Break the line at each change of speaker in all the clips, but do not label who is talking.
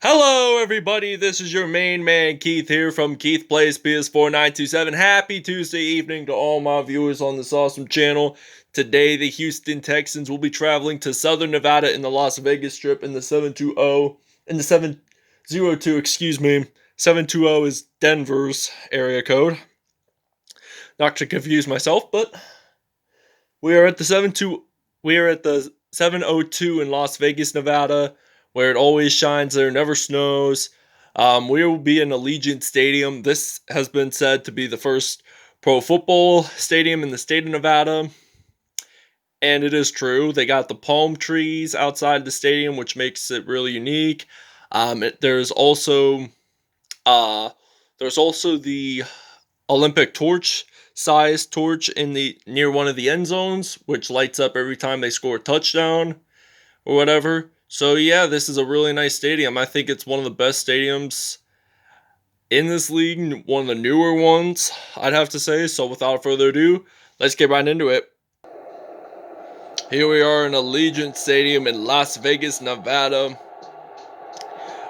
Hello, everybody. This is your main man, Keith, here from Keith Plays PS4 927. Happy Tuesday evening to all my viewers on this awesome channel. Today, the Houston Texans will be traveling to Southern Nevada in the Las Vegas Strip in the 702, excuse me. 720 is Denver's area code. Not to confuse myself, but we are at the 702 in Las Vegas, Nevada, where it always shines there, never snows. We will be in Allegiant Stadium. This has been said to be the first pro football stadium in the state of Nevada, and it is true. They got the palm trees outside the stadium, which makes it really unique. There's also the Olympic torch sized torch in the near one of the end zones, which lights up every time they score a touchdown or whatever. So yeah, this is a really nice stadium. I think it's one of the best stadiums in this league, one of the newer ones, I'd have to say. So without further ado, let's get right into it. Here we are in Allegiant Stadium in Las Vegas, Nevada,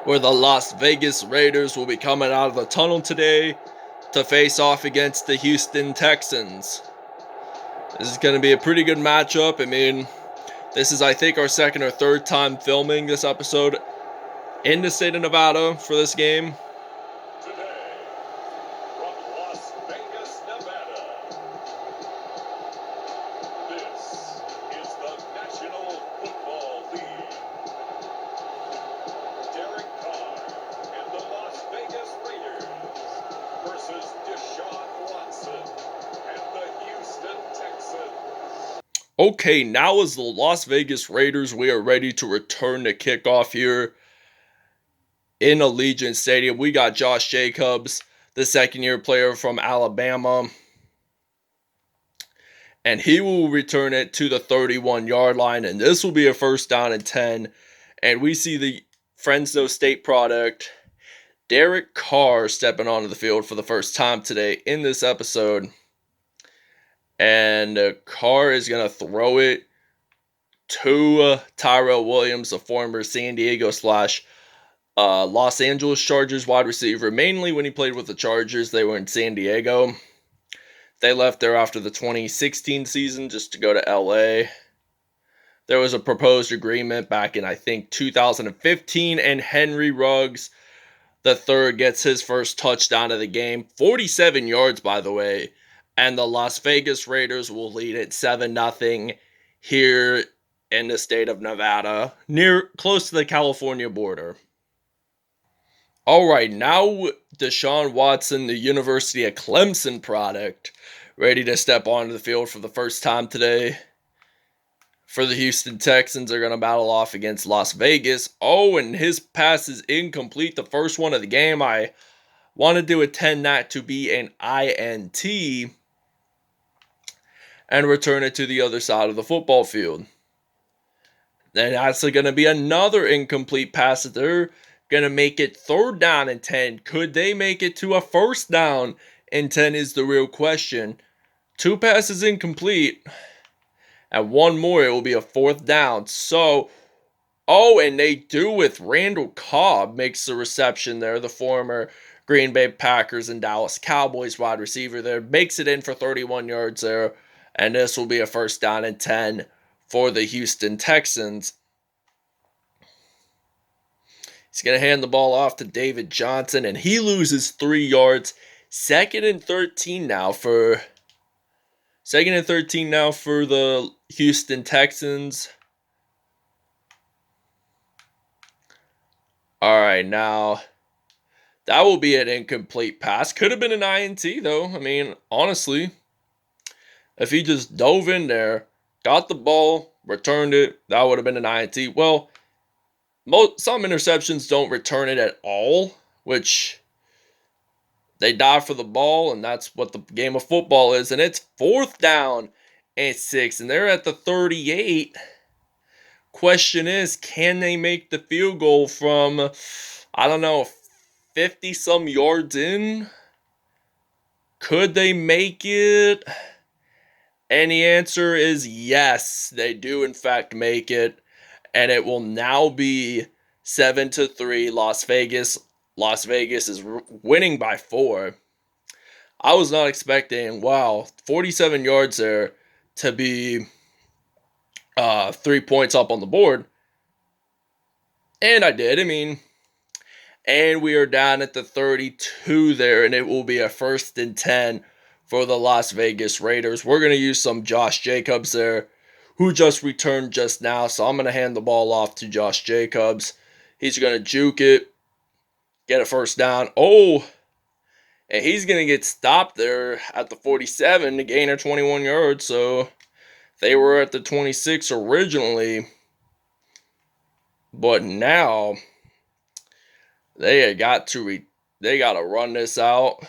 where the Las Vegas Raiders will be coming out of the tunnel today to face off against the Houston Texans. This is going to be a pretty good matchup. I mean, this is, I think, our second or third time filming this episode in the state of Nevada for this game.
Today, from Las Vegas, Nevada, this is the National Football League. Derek Carr and the Las Vegas Raiders versus DeShaun Watson and the Houston Texans.
Okay, now as the Las Vegas Raiders, we are ready to return to kickoff here in Allegiant Stadium. We got Josh Jacobs, the second-year player from Alabama, and he will return it to the 31-yard line, and this will be a first down and 10, and we see the Fresno State product, Derek Carr, stepping onto the field for the first time today in this episode. And Carr is going to throw it to Tyrell Williams, a former San Diego / Los Angeles Chargers wide receiver. Mainly when he played with the Chargers, they were in San Diego. They left there after the 2016 season just to go to LA. There was a proposed agreement back in, I think, 2015, and Henry Ruggs III gets his first touchdown of the game. 47 yards, by the way. And the Las Vegas Raiders will lead it 7-0 here in the state of Nevada, close to the California border. All right, now DeShaun Watson, the University of Clemson product, ready to step onto the field for the first time today. For the Houston Texans, they're going to battle off against Las Vegas. Oh, and his pass is incomplete, the first one of the game. I wanted to intend that to be an INT and return it to the other side of the football field. Then that's going to be another incomplete pass that they're going to make it third down and 10. Could they make it to a first down and 10 is the real question. Two passes incomplete. And one more, it will be a fourth down. So, and they do with Randall Cobb makes the reception there, the former Green Bay Packers and Dallas Cowboys wide receiver there. Makes it in for 31 yards there. And this will be a first down and 10 for the Houston Texans. He's going to hand the ball off to David Johnson, and he loses 3 yards. Second and 13 now for the Houston Texans. All right, now that will be an incomplete pass. Could have been an INT, though. I mean, honestly, if he just dove in there, got the ball, returned it, that would have been an INT. Well, some interceptions don't return it at all, which they dive for the ball, and that's what the game of football is. And it's fourth down and 6, and they're at the 38. Question is, can they make the field goal from, 50-some yards in? Could they make it? And the answer is yes, they do in fact make it. And it will now be 7-3 Las Vegas. Las Vegas is winning by 4. I was not expecting, wow, 47 yards there to be 3 points up on the board. And I did. And we are down at the 32 there, and it will be a 1st and 10 for the Las Vegas Raiders. We're going to use some Josh Jacobs there, who just returned just now. So I'm going to hand the ball off to Josh Jacobs. He's going to juke it, get a 1st down. Oh, and he's going to get stopped there at the 47 to gain a 21 yards. So they were at the 26 originally, but now they got to run this out.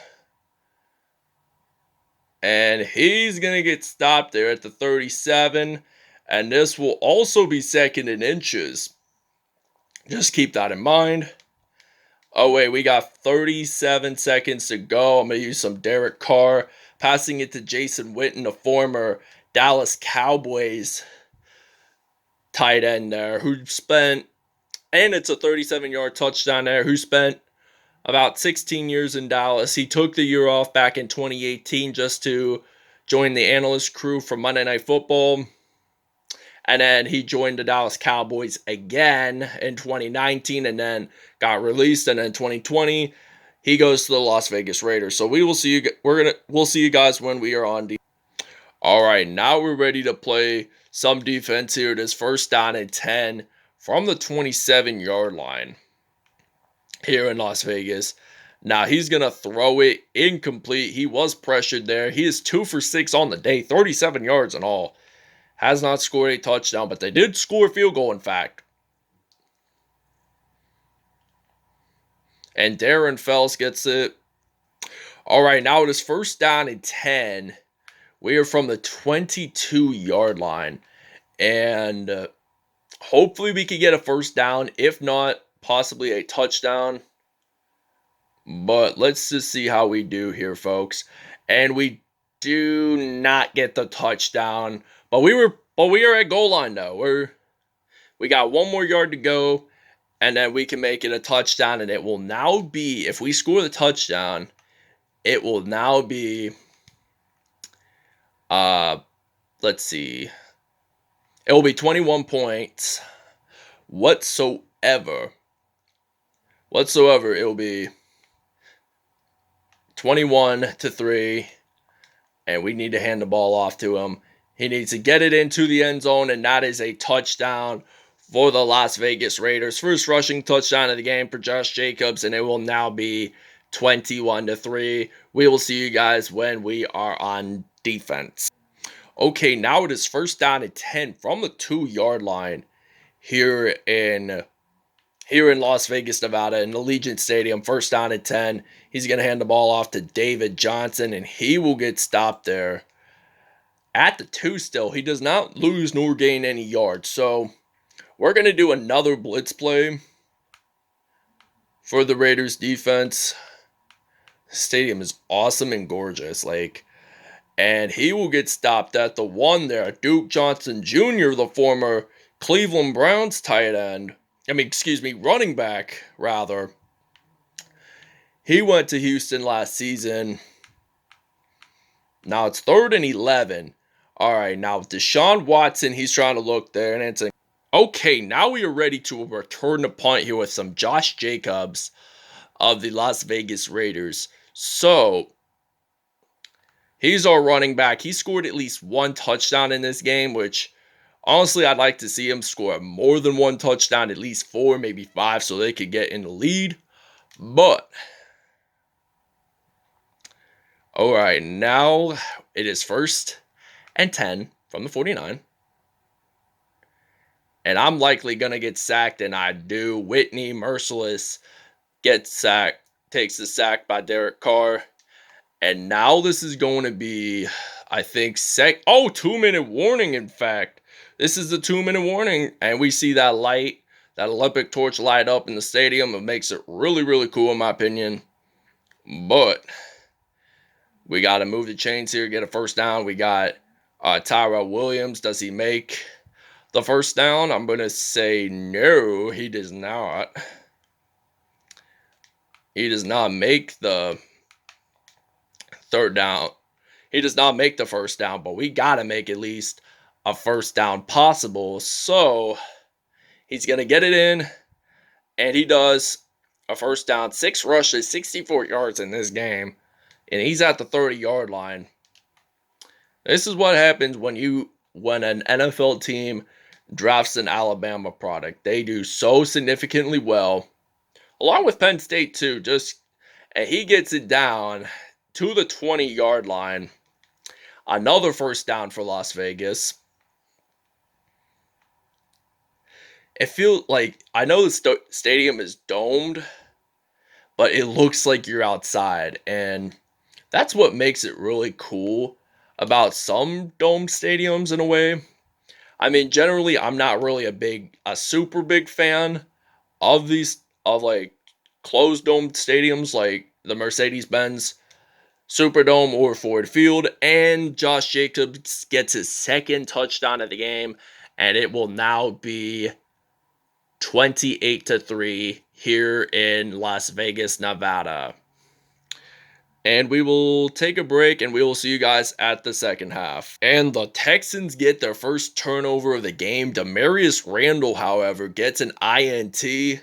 And he's going to get stopped there at the 37. And this will also be 2nd and inches. Just keep that in mind. Oh, wait, we got 37 seconds to go. I'm going to use some Derek Carr. Passing it to Jason Witten, a former Dallas Cowboys tight end there, who spent, and it's a 37-yard touchdown there, who spent about 16 years in Dallas. He took the year off back in 2018 just to join the analyst crew for Monday Night Football. And then he joined the Dallas Cowboys again in 2019 and then got released. And then 2020, he goes to the Las Vegas Raiders. So we'll see you guys when we are on defense. All right, now we're ready to play some defense here. It is 1st down and 10 from the 27-yard line here in Las Vegas. Now he's going to throw it incomplete. He was pressured there. He is 2 for 6 on the day, 37 yards in all. Has not scored a touchdown, but they did score a field goal, in fact. And Darren Fells gets it. All right, now it is 1st down and 10. We are from the 22-yard line. And hopefully we can get a 1st down. If not, possibly a touchdown. But let's just see how we do here, folks. And we do not get the touchdown. But we are at goal line though. We got 1 more yard to go, and then we can make it a touchdown. And it will now be, if we score the touchdown, it will now be, let's see, it will be 21 points whatsoever. It will be 21-3, and we need to hand the ball off to him. He needs to get it into the end zone, and that is a touchdown for the Las Vegas Raiders. First rushing touchdown of the game for Josh Jacobs, and it will now be 21-3. We will see you guys when we are on defense. Okay, now it is 1st down and 10 from the 2-yard line here in Las Vegas, Nevada, in Allegiant Stadium. 1st down and 10. He's going to hand the ball off to David Johnson, and he will get stopped there at the 2 still. He does not lose nor gain any yards. So we're going to do another blitz play for the Raiders defense. The stadium is awesome and gorgeous. And he will get stopped at the 1 there. Duke Johnson Jr., the former Cleveland Browns tight end. Running back, rather. He went to Houston last season. Now it's 3rd and 11. All right, now DeShaun Watson, he's trying to look there, and it's okay, now we are ready to return the punt here with some Josh Jacobs of the Las Vegas Raiders. So, he's our running back. He scored at least 1 touchdown in this game, which honestly, I'd like to see him score more than 1 touchdown, at least 4, maybe 5, so they could get in the lead. But, all right, now it is 1st and 10 from the 49. And I'm likely going to get sacked, and I do. Whitney, merciless, gets sacked, takes the sack by Derek Carr. And now this is going to be, I think, 2-minute warning, in fact. This is the 2-minute warning, and we see that light, that Olympic torch light up in the stadium. It makes it really, really cool, in my opinion. But we got to move the chains here, get a 1st down. We got Tyrell Williams. Does he make the first down? I'm going to say no, he does not. He does not make the third down. He does not make the first down, but we got to make at least a first down possible. So he's going to get it in, and he does a first down. 6 rushes, 64 yards in this game, and he's at the 30-yard line. This is what happens when an NFL team drafts an Alabama product. They do so significantly well, along with Penn State too. And he gets it down to the 20-yard line. Another first down for Las Vegas. It feels like, I know the stadium is domed, but it looks like you're outside, and that's what makes it really cool about some dome stadiums in a way. I mean, generally, I'm not really a super big fan of like closed dome stadiums like the Mercedes-Benz Superdome or Ford Field. And Josh Jacobs gets his second touchdown of the game, and it will now be 28-3 here in Las Vegas, Nevada. And we will take a break, and we will see you guys at the second half. And the Texans get their first turnover of the game. Demarius Randall, however, gets an INT.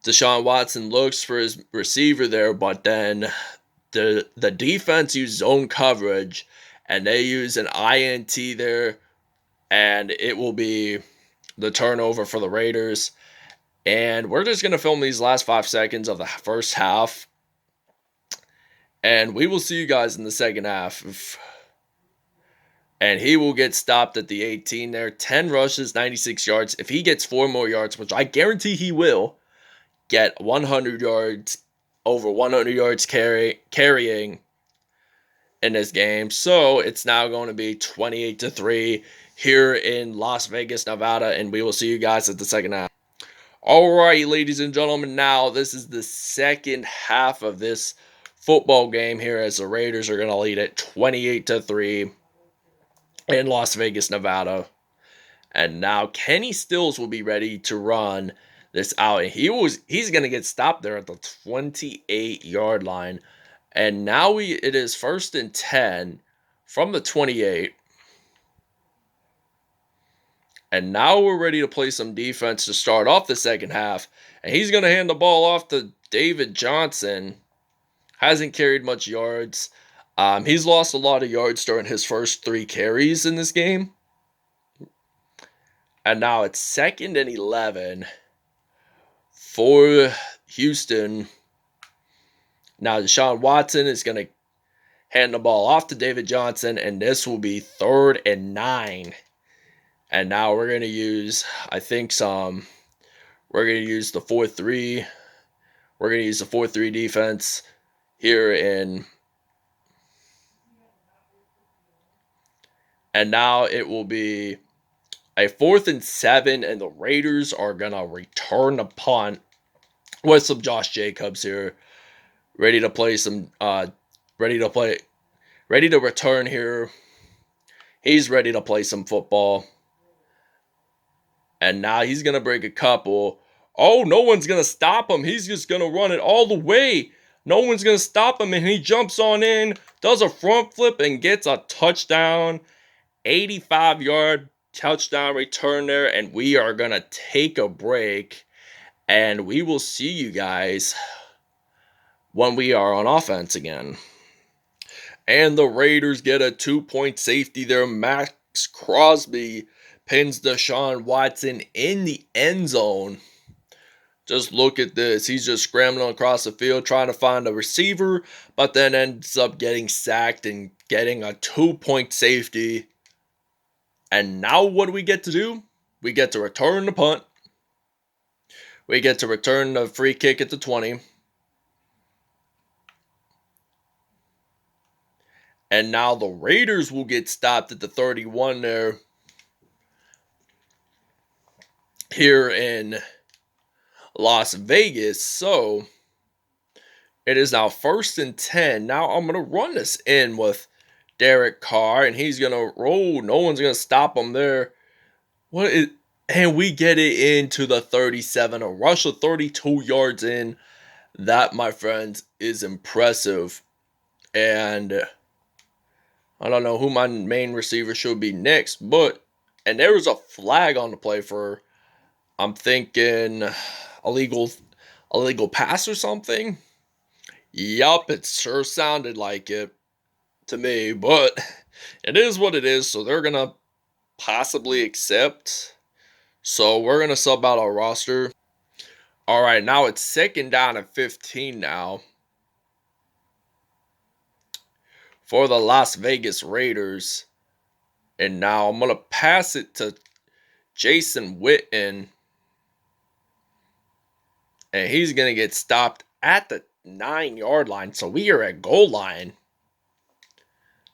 DeShaun Watson looks for his receiver there, but then the defense used zone coverage, and they use an INT there, and it will be the turnover for the Raiders. And we're just going to film these last 5 seconds of the first half, and we will see you guys in the second half. And he will get stopped at the 18 there. 10 rushes, 96 yards. If he gets 4 more yards, which I guarantee he will, get 100 yards, over 100 yards carrying in this game. So it's now going to be 28-3 here in Las Vegas, Nevada. And we will see you guys at the second half. All right, ladies and gentlemen, now this is the second half of this football game here, as the Raiders are going to lead it 28-3 in Las Vegas, Nevada. And now Kenny Stills will be ready to run this out. And he's going to get stopped there at the 28-yard line. And now it is 1st and 10 from the 28. And now we're ready to play some defense to start off the second half. And he's going to hand the ball off to David Johnson. Hasn't carried much yards. He's lost a lot of yards during his first 3 carries in this game. And now it's 2nd and 11 for Houston. Now DeShaun Watson is going to hand the ball off to David Johnson, and this will be 3rd and 9. And now we're going to use, we're going to use the 4-3. We're going to use the 4-3 defense here in. And now it will be a 4th and 7, and the Raiders are going to return the punt with some Josh Jacobs here. Ready to return here. He's ready to play some football. And now he's going to break a couple. Oh, no one's going to stop him. He's just going to run it all the way. No one's going to stop him, and he jumps on in, does a front flip, and gets a touchdown. 85-yard touchdown return there, and we are going to take a break, and we will see you guys when we are on offense again. And the Raiders get a 2-point safety there. Max Crosby pins DeShaun Watson in the end zone. Just look at this. He's just scrambling across the field trying to find a receiver, but then ends up getting sacked and getting a 2-point safety. And now what do we get to do? We get to return the punt. We get to return the free kick at the 20. And now the Raiders will get stopped at the 31 there. Here in Las Vegas. So it is now 1st and 10. Now I'm going to run this in with Derek Carr, and he's going to roll. No one's going to stop him there. What is, and we get it into the 37, a rush of 32 yards in. That, my friends, is impressive. And I don't know who my main receiver should be next, but, and there was a flag on the play for, I'm thinking, illegal pass or something. Yup, it sure sounded like it to me, but it is what it is, so they're gonna possibly accept. So we're gonna sub out our roster. All right, now it's second down and 15 now for the Las Vegas Raiders. And now I'm going to pass it to Jason Witten. And he's going to get stopped at the 9-yard line. So we are at goal line.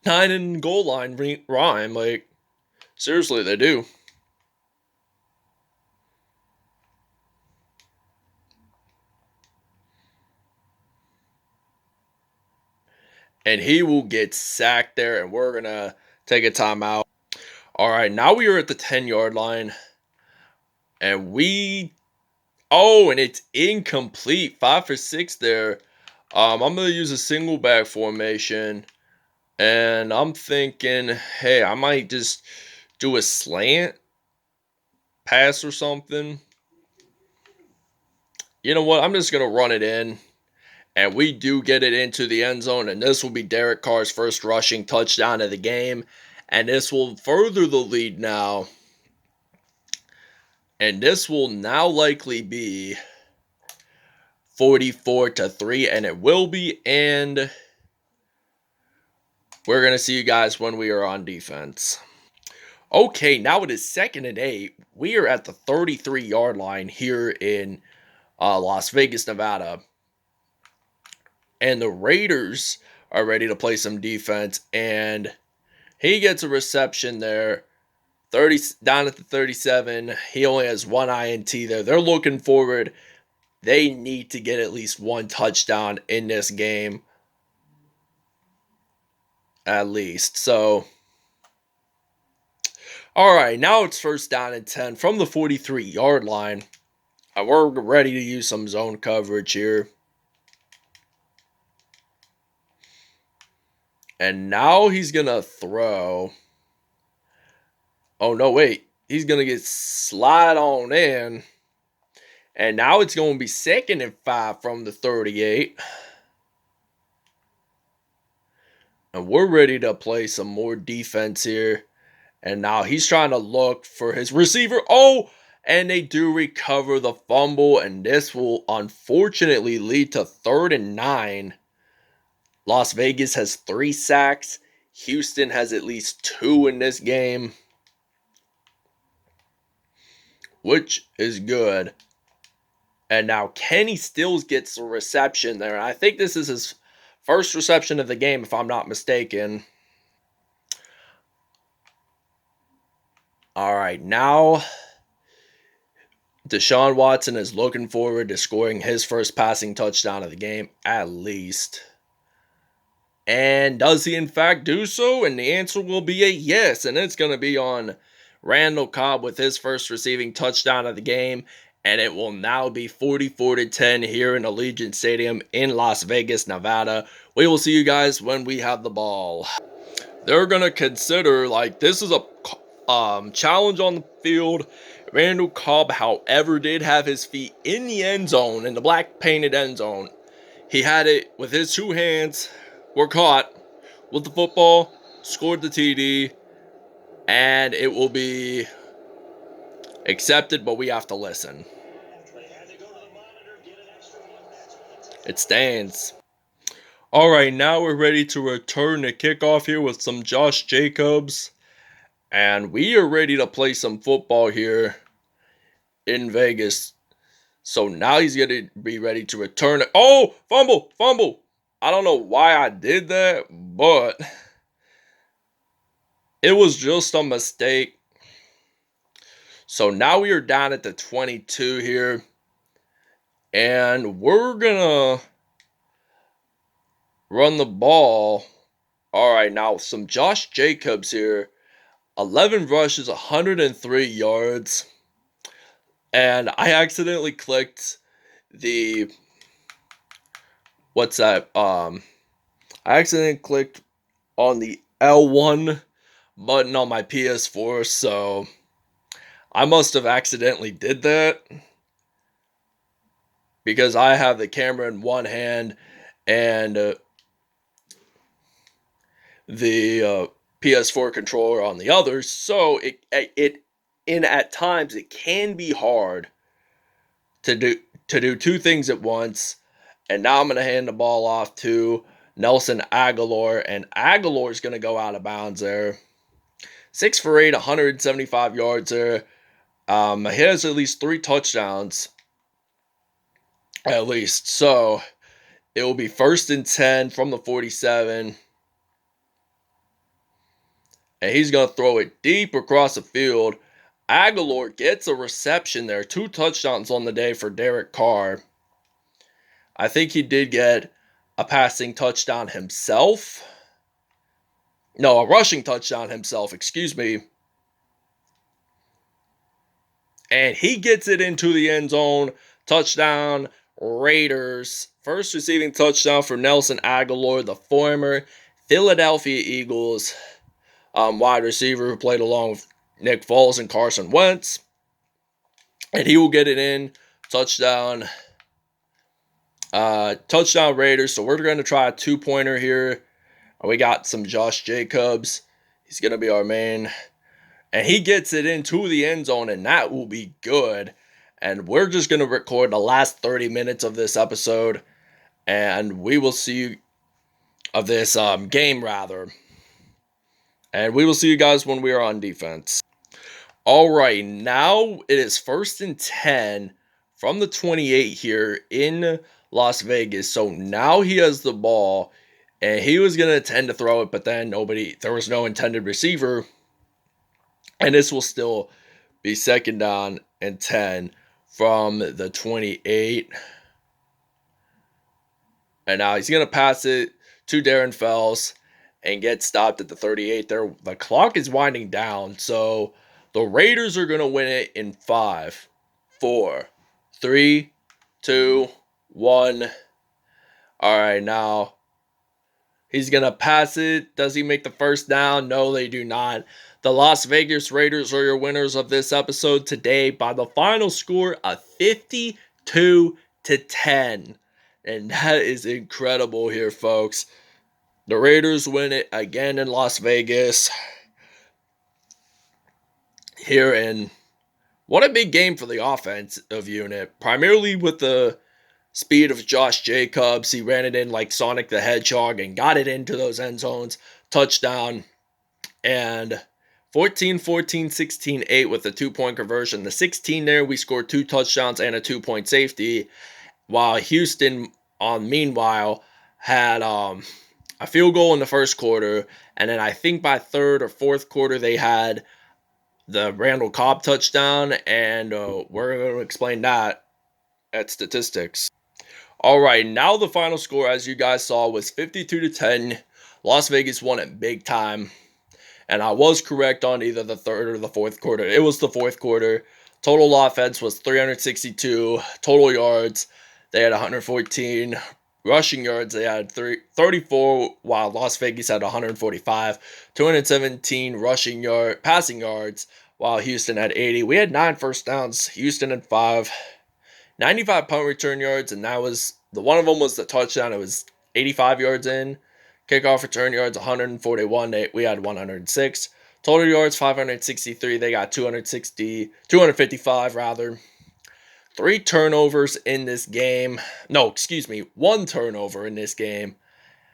9 and goal line rhyme. Like, seriously, they do. And he will get sacked there. And we're going to take a timeout. All right, now we are at the 10-yard line. And and it's incomplete. 5 for 6 there. I'm going to use a single back formation. And I'm thinking, hey, I might just do a slant pass or something. You know what? I'm just going to run it in. And we do get it into the end zone. And this will be Derek Carr's first rushing touchdown of the game. And this will further the lead now. And this will now likely be 44-3. And it will be. And we're going to see you guys when we are on defense. Okay, now it is 2nd and 8. We are at the 33-yard line here in Las Vegas, Nevada. And the Raiders are ready to play some defense. And he gets a reception there. Down at the 37. He only has one INT there. They're looking forward. They need to get at least one touchdown in this game. At least. So, all right, now it's 1st down and 10 from the 43-yard line. We're ready to use some zone coverage here. And now he's going to throw. Oh, no, wait. He's going to get slide on in. And now it's going to be 2nd and 5 from the 38. And we're ready to play some more defense here. And now he's trying to look for his receiver. Oh, and they do recover the fumble. And this will unfortunately lead to 3rd and 9. Las Vegas has 3 sacks. Houston has at least 2 in this game, which is good. And now Kenny Stills gets a reception there. I think this is his first reception of the game, if I'm not mistaken. All right, now DeShaun Watson is looking forward to scoring his first passing touchdown of the game, at least. And does he in fact do so? And the answer will be a yes. And it's going to be on Randall Cobb with his first receiving touchdown of the game. And it will now be 44-10 here in Allegiant Stadium in Las Vegas, Nevada. We will see you guys when we have the ball. They're going to consider, like, this is a challenge on the field. Randall Cobb, however, did have his feet in the end zone, in the black painted end zone. He had it with his 2 hands. Were caught with the football, scored the TD, and it will be accepted, but we have to listen. It stands. All right, now we're ready to return to kickoff here with some Josh Jacobs, and we are ready to play some football here in Vegas. So now he's going to be ready to return it. Oh, fumble. I don't know why I did that, but it was just a mistake. So now we are down at the 22 here. And we're going to run the ball. All right, now some Josh Jacobs here. 11 rushes, 103 yards. And I accidentally clicked the I accidentally clicked on the L1 button on my PS4, so I must have accidentally did that because I have the camera in one hand and the PS4 controller on the other, so at times it can be hard to do two things at once. And now I'm going to hand the ball off to Nelson Agahlor, and Agahlor is going to go out of bounds there. 6 for 8, 175 yards there. He has at least 3 touchdowns, at least. So it will be 1st and 10 from the 47. And he's going to throw it deep across the field. Agahlor gets a reception there. 2 touchdowns on the day for Derek Carr. I think he did get a passing touchdown himself. No, a rushing touchdown himself, excuse me. And he gets it into the end zone. Touchdown, Raiders. First receiving touchdown for Nelson Agahlor, the former Philadelphia Eagles wide receiver who played along with Nick Foles and Carson Wentz. And he will get it in. Touchdown. Touchdown Raiders. So we're going to try a 2-pointer here. We got some Josh Jacobs. He's going to be our main. And he gets it into the end zone, and that will be good. And we're just going to record the last 30 minutes of this episode. And we will see you of this game, rather. And we will see you guys when we are on defense. All right, now it is 1st and 10 from the 28 here in Las Vegas. So now he has the ball, and he was going to intend to throw it, but then there was no intended receiver. And this will still be 2nd down and 10 from the 28. And now he's going to pass it to Darren Fells and get stopped at the 38 there. The clock is winding down, so the Raiders are going to win it in 5, 4, 3, 2, 1. All right, now he's going to pass it. Does he make the 1st down? No, they do not. The Las Vegas Raiders are your winners of this episode today by the final score of 52-10. And that is incredible here, folks. The Raiders win it again in Las Vegas. Here in what a big game for the offensive unit. Primarily with the speed of Josh Jacobs. He ran it in like Sonic the Hedgehog and got it into those end zones. Touchdown. And 14, 16, 8 with the 2-point conversion. The 16 there, we scored 2 touchdowns and a 2-point safety. While Houston, meanwhile, had a field goal in the 1st quarter. And then I think by 3rd or 4th quarter, they had the Randall Cobb touchdown. And we're going to explain that at statistics. All right, now the final score, as you guys saw, was 52-10. Las Vegas won it big time. And I was correct on either the 3rd or the 4th quarter. It was the 4th quarter. Total offense was 362. Total yards, they had 114. Rushing yards, they had 34, while Las Vegas had 145. 217 passing yards, while Houston had 80. We had 9 first downs. Houston had 5. 95 punt return yards, and that was one of them was the touchdown. It was 85 yards in. Kickoff return yards, 141. We had 106. Total yards, 563. They got 255 rather. 3 turnovers in this game. No, excuse me, 1 turnover in this game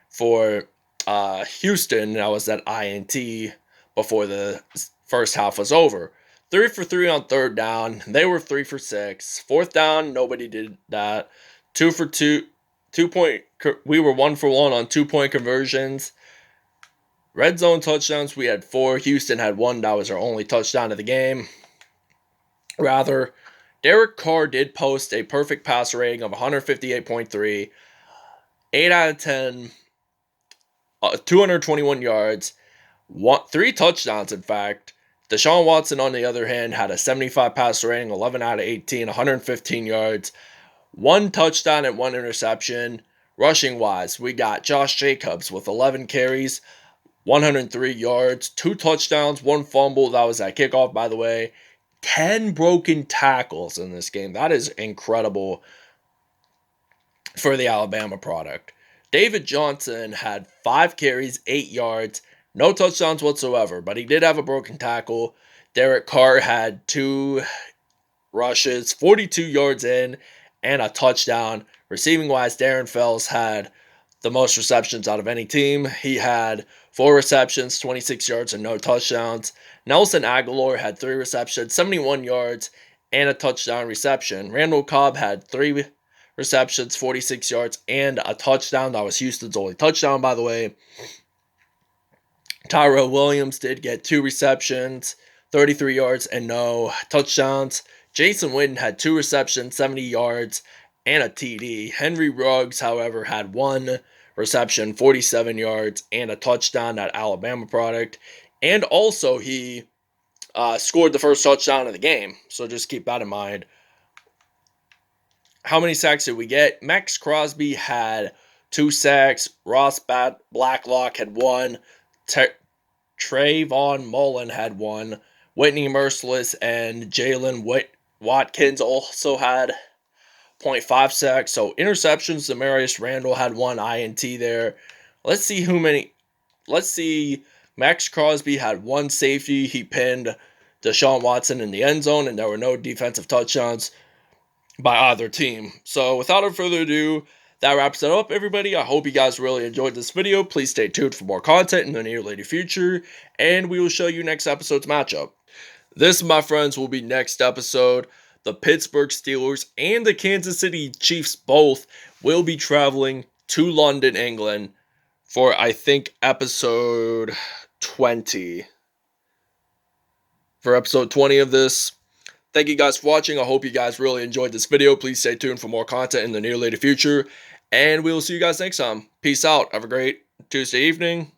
for Houston. That was that INT before the first half was over. 3 for 3 on 3rd down. They were 3 for 6. 4th down, nobody did that. 2 for 2. 2-point. We were 1 for 1 on 2-point conversions. Red zone touchdowns, we had 4. Houston had 1. That was our only touchdown of the game. Rather, Derek Carr did post a perfect passer rating of 158.3. 8 out of 10. 221 yards. 3 touchdowns, in fact. DeShaun Watson, on the other hand, had a 75 passer rating, 11 out of 18, 115 yards, 1 touchdown and 1 interception. Rushing-wise, we got Josh Jacobs with 11 carries, 103 yards, 2 touchdowns, 1 fumble. That was at kickoff, by the way. 10 broken tackles in this game. That is incredible for the Alabama product. David Johnson had 5 carries, 8 yards, no touchdowns whatsoever, but he did have a broken tackle. Derek Carr had 2 rushes, 42 yards in, and a touchdown. Receiving-wise, Darren Fells had the most receptions out of any team. He had 4 receptions, 26 yards, and no touchdowns. Nelson Agahlor had 3 receptions, 71 yards, and a touchdown reception. Randall Cobb had 3 receptions, 46 yards, and a touchdown. That was Houston's only touchdown, by the way. Tyrell Williams did get 2 receptions, 33 yards, and no touchdowns. Jason Witten had 2 receptions, 70 yards, and a TD. Henry Ruggs, however, had 1 reception, 47 yards, and a touchdown, that Alabama product. And also, he scored the first touchdown of the game, so just keep that in mind. How many sacks did we get? Max Crosby had 2 sacks. Ross Blacklock had 1. Trayvon Mullen had 1. Whitney Merciless and Jalen Watkins also had 0.5 sacks. So interceptions, Demarius Randall had 1 INT there. Let's see. Max Crosby had 1 safety. He pinned DeShaun Watson in the end zone, and there were no defensive touchdowns by either team. So without further ado, that wraps it up, everybody. I hope you guys really enjoyed this video. Please stay tuned for more content in the near later future, and we will show you next episode's matchup. This, my friends, will be next episode. The Pittsburgh Steelers and the Kansas City Chiefs both will be traveling to London, England for, I think, episode 20. For episode 20 of this. Thank you guys for watching. I hope you guys really enjoyed this video. Please stay tuned for more content in the near later future. And we will see you guys next time. Peace out. Have a great Tuesday evening.